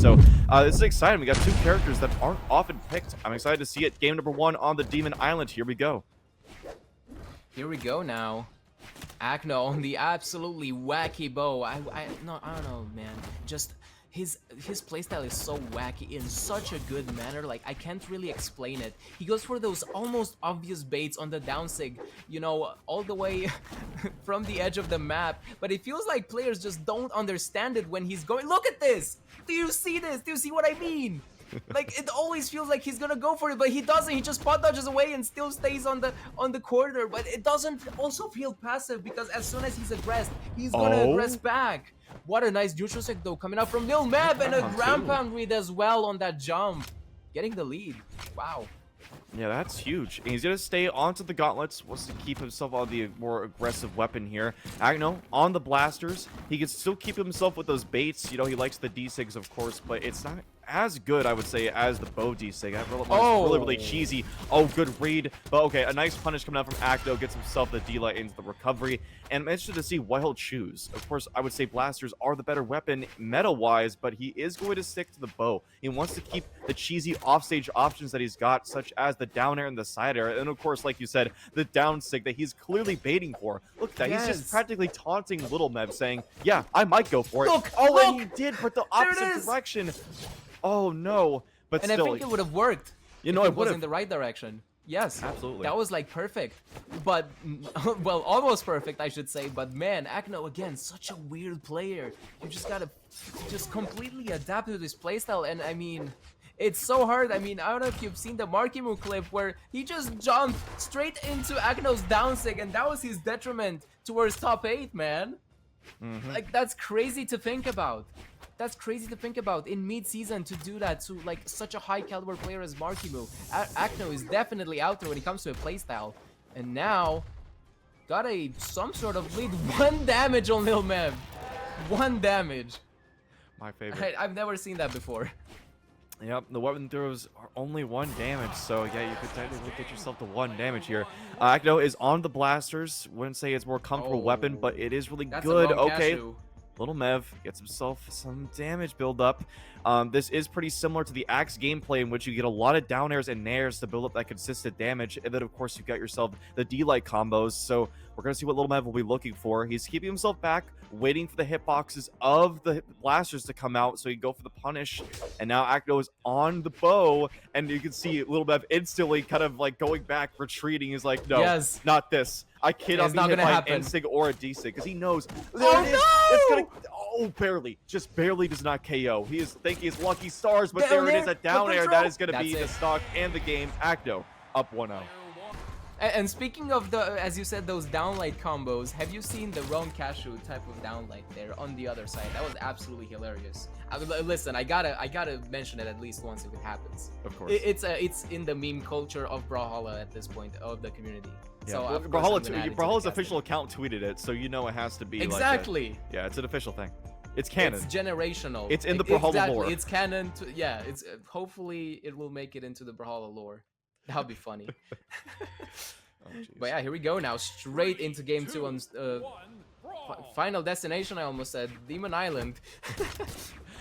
So this is exciting. We got two characters that aren't often picked. I'm excited to see it. Game number 1 on the Demon Island. Here we go. Here we go now. Akno on the absolutely wacky bow. I don't know, man. Just his playstyle is so wacky in such a good manner. Like, I can't really explain it. He goes for those almost obvious baits on the down sig, you know, all the way from the edge of the map. But it feels like players just don't understand it when he's going. Look at this! Do you see this? Do you see what I mean? Like, it always feels like he's gonna go for it, but he doesn't. He just spot dodges away and still stays on the corner. But it doesn't also feel passive, because as soon as he's aggressed, he's gonna aggress back. What a nice neutral sig though, coming out from Lil Meb, and a ground pound read as well on that jump, getting the lead. Wow. Yeah, that's huge. And he's going to stay onto the gauntlets, wants to keep himself on the more aggressive weapon here. Akno on the blasters. He can still keep himself with those baits. You know, he likes the D-Sigs, of course, but it's not as good, I would say, as the bow D-Sig. Really cheesy. Oh, good read. But okay, a nice punish coming out from Akno, gets himself the D-Light into the recovery. And I'm interested to see what he'll choose. Of course, I would say blasters are the better weapon meta-wise, but he is going to stick to the bow. He wants to keep the cheesy offstage options that he's got, such as the down air and the side air. And of course, like you said, the down sig that he's clearly baiting for. Look at that. Yes. He's just practically taunting Little Meb, saying, yeah, I might go for it. Look, and he did, but the opposite direction. Oh no, but and still, I think it would have worked. You know, it was in the right direction. Yes, absolutely. That was like perfect, but well, almost perfect, I should say. But man, Akno again, such a weird player. You just gotta just completely adapt to this playstyle, and I mean, it's so hard. I mean, I don't know if you've seen the Markimu clip where he just jumped straight into Akno's down sig, and that was his detriment towards top 8, man. Like, that's crazy to think about. That's crazy to think about in mid-season, to do that to like such a high caliber player as Markimu. Akno is definitely out there when it comes to a playstyle, and now got some sort of lead. 1 damage on Lil Meb. 1 damage. My favorite. I've never seen that before. Yep, the weapon throws are only 1 damage, so yeah, you could technically get yourself to 1 damage here. Akno is on the blasters. Wouldn't say it's more comfortable weapon, but it is really good. Okay. Cashew. Little Mev gets himself some damage build up. This is pretty similar to the Axe gameplay, in which you get a lot of down airs and nairs to build up that consistent damage. And then, of course, you've got yourself the D-Light combos. So we're going to see what Little Mev will be looking for. He's keeping himself back, waiting for the hitboxes of the blasters to come out so he can go for the punish. And now Akno is on the bow, and you can see Little Mev instantly kind of like going back, retreating. He's like, no, not this. I cannot be hit by an N-Sig or a D-Sig, because he knows. There it is. It's gonna, barely. Just barely does not KO. He is thinking it's lucky stars, but there it is, a down air. That is going to be the stock and the game. Akno up 1-0. And speaking of the, as you said, those downlight combos, have you seen the Ron Cashew type of downlight there on the other side? That was absolutely hilarious. Listen, I gotta mention it at least once if it happens. Of course. It's in the meme culture of Brawlhalla at this point, of the community. Yeah, so Brawlhalla's official account tweeted it, so you know it has to be exactly. Like yeah, it's an official thing. It's canon. It's generational. It's in the Brawlhalla lore. It's canon. Yeah, it's hopefully it will make it into the Brawlhalla lore. That'll be funny. But yeah, here we go now, straight into game 2 on Final Destination. I almost said Demon Island.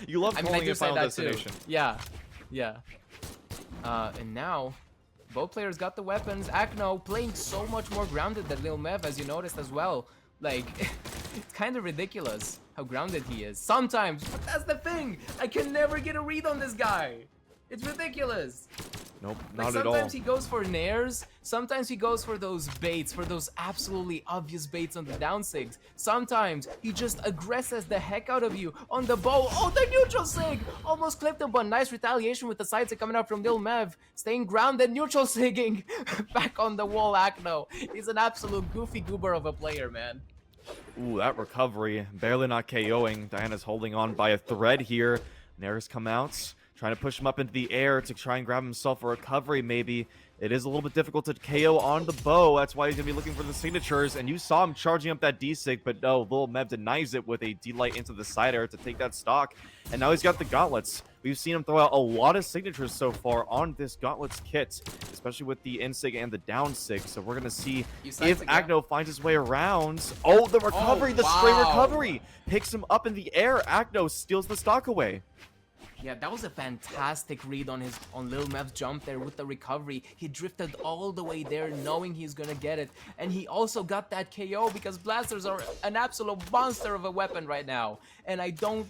You love calling it Final Destination. Too. Yeah. And now both players got the weapons. Akno playing so much more grounded than Lil Mev, as you noticed as well. Like, it's kind of ridiculous how grounded he is sometimes, but that's the thing. I can never get a read on this guy. It's ridiculous. Nope, like, not at all. Sometimes he goes for nairs, sometimes he goes for those baits, for those absolutely obvious baits on the down sigs. Sometimes he just aggresses the heck out of you on the bow. Oh, the neutral sig! Almost clipped him, but nice retaliation with the side sig coming out from Lil Mev. Staying grounded, neutral sigging. Back on the wall, Akno. He's an absolute goofy goober of a player, man. Ooh, that recovery. Barely not KOing. Diana's holding on by a thread here. Nairs come out. Trying to push him up into the air to try and grab himself a recovery, maybe. It is a little bit difficult to KO on the bow. That's why he's going to be looking for the signatures. And you saw him charging up that D-Sig, but no, Lil Mev denies it with a D-Light into the side air to take that stock. And now he's got the gauntlets. We've seen him throw out a lot of signatures so far on this gauntlets kit, especially with the N-Sig and the down-Sig. So we're going to see if Akno finds his way around. Oh, the recovery, the stray recovery. Picks him up in the air. Akno steals the stock away. Yeah, that was a fantastic read on Lil Mev's jump there with the recovery. He drifted all the way there knowing he's gonna get it. And he also got that KO because blasters are an absolute monster of a weapon right now. And I don't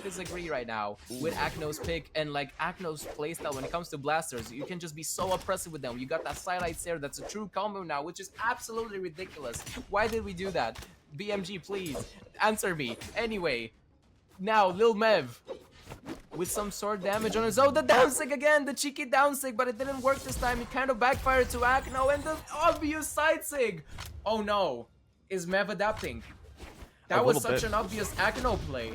disagree right now with Akno's pick and like Akno's playstyle when it comes to blasters. You can just be so oppressive with them. You got that sidelight there that's a true combo now, which is absolutely ridiculous. Why did we do that? BMG, please answer me. Anyway, now Lil Mev with some sword damage on his own. The down sig again, the cheeky down sig, but it didn't work this time. It kind of backfired to Akno and the obvious side sig. Oh no, is Mev adapting? That was such an obvious Akno play.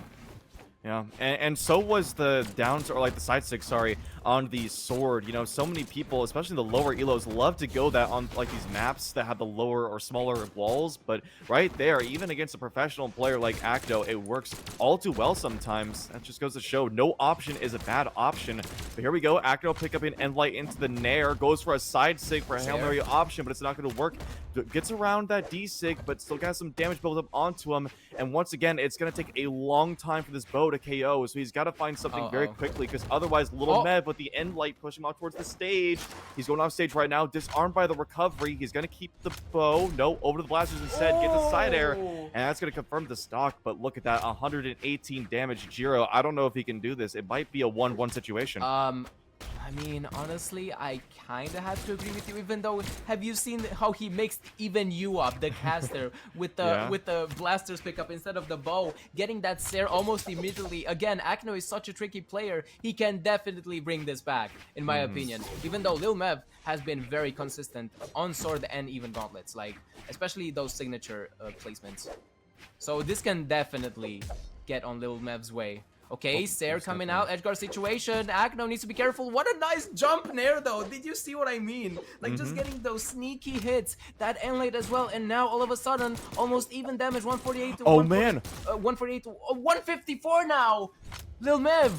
Yeah, and so was the downs, or like the side stick, sorry, on the sword. You know, so many people, especially the lower elos, love to go that on like these maps that have the lower or smaller walls. But right there, even against a professional player like Akno, it works all too well sometimes. That just goes to show no option is a bad option. But here we go, Akno pick up an end light into the nair, goes for a side sig for a Hail Mary option, but it's not going to work. Gets around that D-sig, but still got some damage built up onto him. And once again, it's going to take a long time for this bow to KO, so he's got to find something very quickly, because otherwise Little Mev with the end light pushing him out towards the stage. He's going off stage right now, disarmed by the recovery. He's going to keep the bow. No, over to the blasters instead. Gets a side air, and that's going to confirm the stock. But look at that, 118 damage. Jiro, I don't know if he can do this. It might be a 1-1 situation. I mean, honestly, I kind of have to agree with you, even though, have you seen how he makes even you up, the caster, with the blasters pickup instead of the bow, getting that Sair almost immediately. Again, Akno is such a tricky player, he can definitely bring this back, in my opinion, even though Lil Mev has been very consistent on sword and even gauntlets, like, especially those signature placements. So this can definitely get on Lil Mev's way. Okay, Sair coming out, edgeguard situation. Akno needs to be careful. What a nice jump nair, though. Did you see what I mean? Like, just getting those sneaky hits. That end late as well. And now, all of a sudden, almost even damage. 148 to 148 to 154 now. Lil Mev,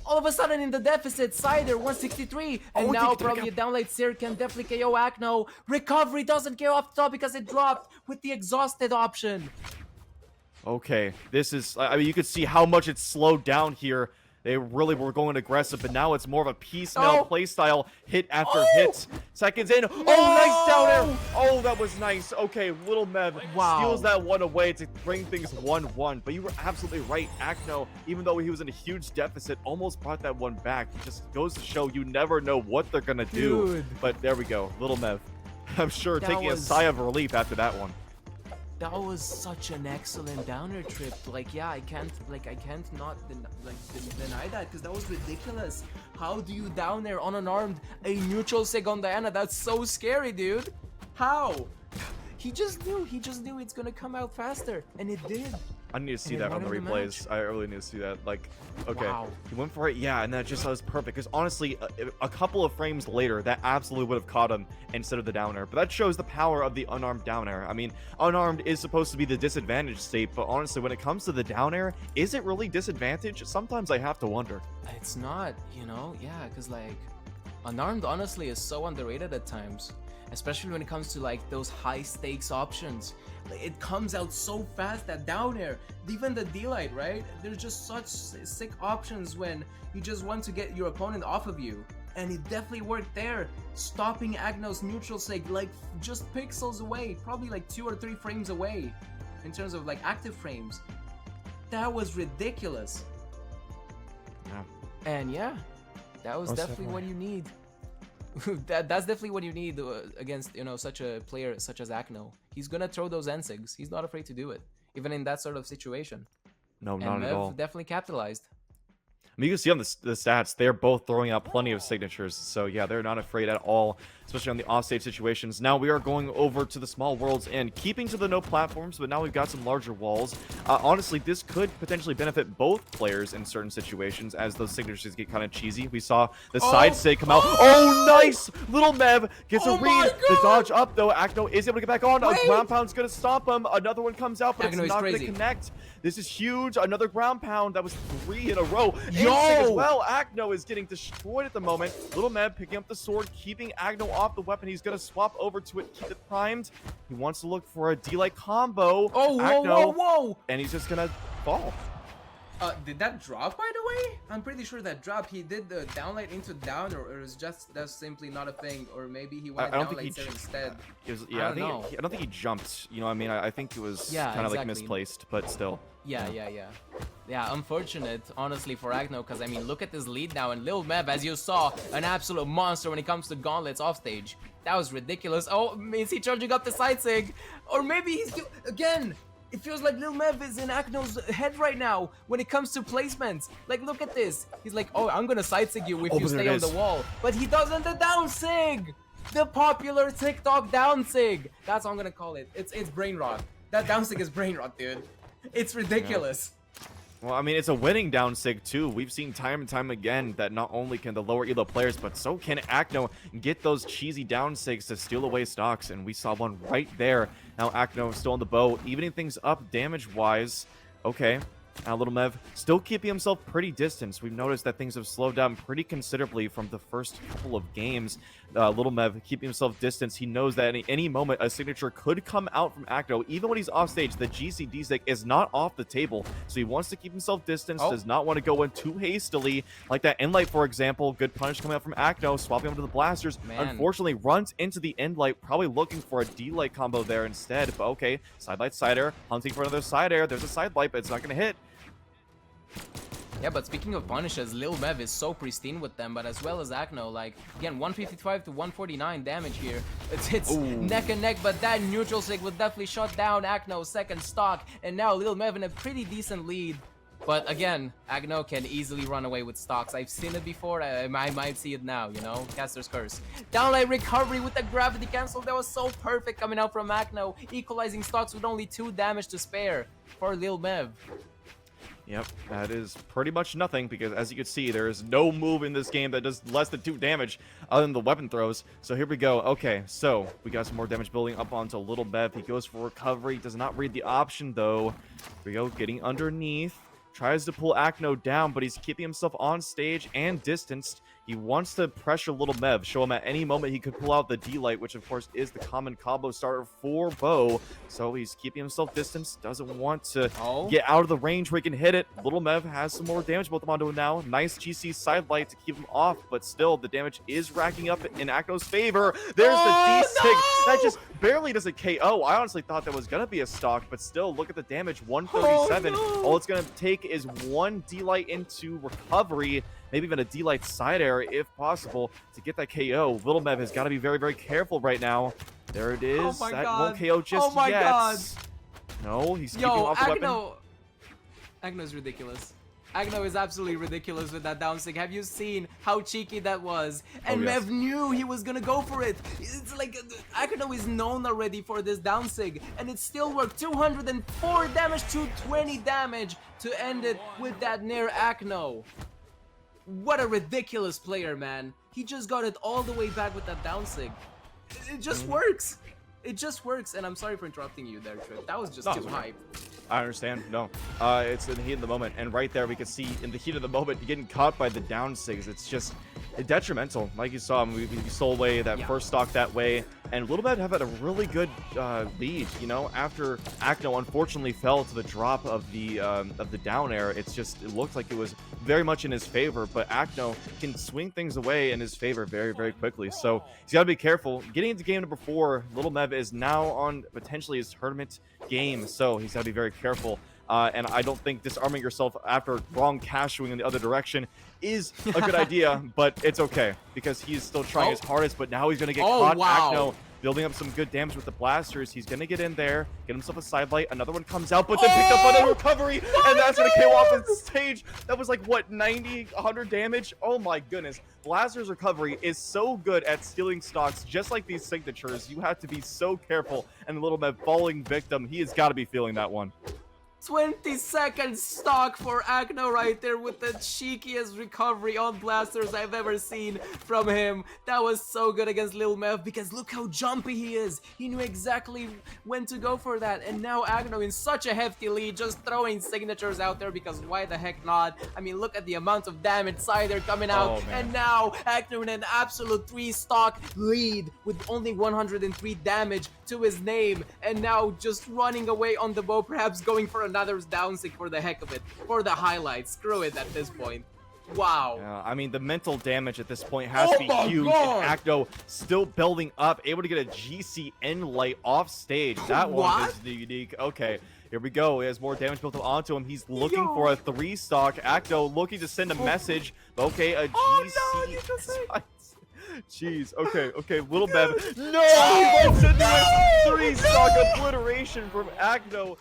all of a sudden in the deficit. Cider, 163. And now, probably a downlight Sair can definitely KO Akno. Recovery doesn't KO off the top because it dropped with the exhausted option. Okay, this is, I mean, you could see how much it's slowed down here. They really were going aggressive, but now it's more of a piecemeal playstyle, hit after hit. Seconds in. Oh, nice down air. Oh, that was nice. Okay, Little Mev steals that one away to bring things 1-1. But you were absolutely right. Akno, even though he was in a huge deficit, almost brought that one back. It just goes to show you never know what they're going to do. But there we go. Little Mev, I'm sure, taking a sigh of relief after that one. That was such an excellent downer trip. Like, yeah, I can't not deny that, because that was ridiculous. How do you down there on unarmed a neutral sig on Diana? That's so scary, dude. How? He just knew it's gonna come out faster, and it did. I need to see that on the replays. I really need to see that. Like, okay, he went for it, yeah, and that just was perfect. Because honestly, a couple of frames later, that absolutely would have caught him instead of the down air. But that shows the power of the unarmed down air. I mean, unarmed is supposed to be the disadvantaged state, but honestly, when it comes to the down air, is it really disadvantaged? Sometimes I have to wonder. It's not, you know, yeah, because like, unarmed honestly is so underrated at times. Especially when it comes to like those high stakes options. It comes out so fast, that down air, even the D-light, right? There's just such sick options when you just want to get your opponent off of you. And it definitely worked there, stopping Akno's neutral sig like just pixels away, probably like 2 or 3 frames away in terms of like active frames. That was ridiculous. Yeah. And yeah, that was definitely what you need. That's definitely what you need against, you know, such a player such as Akno. He's gonna throw those NSIGs. He's not afraid to do it, even in that sort of situation. No, not at all. Definitely capitalized. I mean, you can see on the stats, they're both throwing out plenty of signatures. So yeah, they're not afraid at all, especially on the offstage situations. Now we are going over to the small worlds and keeping to the no platforms, but now we've got some larger walls. Honestly, this could potentially benefit both players in certain situations as those signatures get kind of cheesy. We saw the side sig come out. Oh, nice! Little Mev gets a read. The dodge up, though. Akno is able to get back on. A ground pound's going to stop him. Another one comes out, but it's not going to connect. This is huge. Another ground pound. That was 3 in a row. As well, Akno is getting destroyed at the moment. Little Mev picking up the sword, keeping Akno off the weapon. He's going to swap over to it, keep it primed. He wants to look for a D-Light combo. Oh, Akno, whoa. And he's just going to fall. Did that drop, by the way? I'm pretty sure that dropped. He did the downlight into down, or it was just that's simply not a thing, or maybe he went I don't think he downlight there instead. It was, yeah, I don't know. I don't think he jumped. You know, what I mean, I think it was Yeah, kind of like exactly. misplaced, but still. Yeah, unfortunate, honestly, for Agno, because, I mean, look at this lead now, and Lil Mev, as you saw, an absolute monster when it comes to gauntlets offstage. That was ridiculous. Oh, is he charging up the side sig? Or maybe he's... Again! It feels like Lil Mev is in Agno's head right now when it comes to placements. Like, look at this. He's like, oh, I'm gonna side sig you if Oh, you but there stay it on the is. wall. But he doesn't the down sig! The popular TikTok down sig! That's what I'm gonna call it. It's brain rot. That down sig is brain rot, dude. It's ridiculous. Well, I mean, it's a winning down sig too. We've seen time and time again that not only can the lower elo players, but so can Acno get those cheesy down sigs to steal away stocks, and we saw one right there. Now Acno still on the bow, evening things up damage-wise. Okay. Now Little Mev still keeping himself pretty distant. We've noticed that things have slowed down pretty considerably from the first couple of games. Little Mev keeping himself distant. He knows that at any moment a signature could come out from Acno. Even when he's off stage, the GC stick is not off the table. So he wants to keep himself distant, does not want to go in too hastily. Like that end light, for example. Good punish coming out from Acno, swapping onto the blasters. Man. Unfortunately, runs into the end light, probably looking for a D-light combo there instead. But okay, side light, side air, hunting for another side air. There's a side light, but it's not going to hit. Yeah, but speaking of punishes, Lil Mev is so pristine with them, but as well as Acno, like, again, 155 to 149 damage here. It's neck and neck, but that neutral sig will definitely shut down Acno's second stock, and now Lil Mev in a pretty decent lead. But again, Acno can easily run away with stocks. I've seen it before, I might see it now, you know? Caster's Curse. Downlight recovery with the gravity cancel, that was so perfect coming out from Acno, equalizing stocks with only 2 damage to spare for Lil Mev. Yep, that is pretty much nothing because as you can see, there is no move in this game that does less than 2 damage other than the weapon throws. So here we go. Okay, so we got some more damage building up onto Little Mev. He goes for recovery, does not read the option though. Here we go, getting underneath. Tries to pull Acno down, but he's keeping himself on stage and distanced. He wants to pressure Little Mev, show him at any moment he could pull out the D-Light, which of course is the common combo starter for Bo. So he's keeping himself distanced, doesn't want to get out of the range where he can hit it. Little Mev has some more damage built up onto him now. Nice GC side light to keep him off, but still the damage is racking up in Acno's favor. There's the D-Sig. That just barely does a KO. I honestly thought that was going to be a stock, but still, look at the damage, 137. All it's going to take is 1 D-Light into recovery, maybe even a D-Light side air if possible to get that KO. Little Mev has got to be very, very careful right now. There it is. Oh my that God. won't KO just Oh my yet. God. No, he's keeping off the weapon. Agno's ridiculous. Agno is absolutely ridiculous with that down sig. Have you seen how cheeky that was? And yes. Mev knew he was gonna go for it. It's like Agno is known already for this down sig, and it still worked. 204 damage to 20 damage to end it with that near Acno. What a ridiculous player, man. He just got it all the way back with that down sig. It just works. It just works, and I'm sorry for interrupting you there, Trip. That was just too hype. I understand. No, it's in the heat of the moment, and right there we can see in the heat of the moment getting caught by the down sigs. It's just detrimental. Like you saw, we stole away that first stock that way, and Little Mev have had a really good lead. You know, after Acno unfortunately fell to the drop of the down air, it looked like it was very much in his favor. But Acno can swing things away in his favor very, very quickly. So he's got to be careful. Getting into game number 4, Little Mev is now on potentially his tournament game, so he's got to be very careful. And I don't think disarming yourself after wrong cash swing in the other direction is a good idea, but it's okay because he's still trying his hardest. But now he's going to get caught. Wow. Acno building up some good damage with the blasters. He's going to get in there, get himself a side light. Another one comes out, but then picked up on the recovery, and that's going to KO off the stage. That was like, what, 90, 100 damage? Oh my goodness. Blasters recovery is so good at stealing stocks, just like these signatures. You have to be so careful, and Little Mev falling victim. He has got to be feeling that one. 20-second stock for Acno right there with the cheekiest recovery on blasters I've ever seen from him. That was so good against Lil Mev because look how jumpy he is. He knew exactly when to go for that, and now Acno in such a hefty lead, just throwing signatures out there because why the heck not? I mean, look at the amount of damage Cider coming out, and now Acno in an absolute 3-stock lead with only 103 damage to his name, and now just running away on the bow, perhaps going for another down sync for the heck of it, for the highlights. Screw it at this point. Wow. I mean, the mental damage at this point has to be my huge. God. And Acno still building up, able to get a GCN light off stage. That one What? is unique. Okay, here we go. He has more damage built up onto him. He's looking for a 3-stock. Acno looking to send a message. Okay, a GC. Jeez. Okay. Little Bev. No! He wants to do it. 3-stock obliteration from Acno.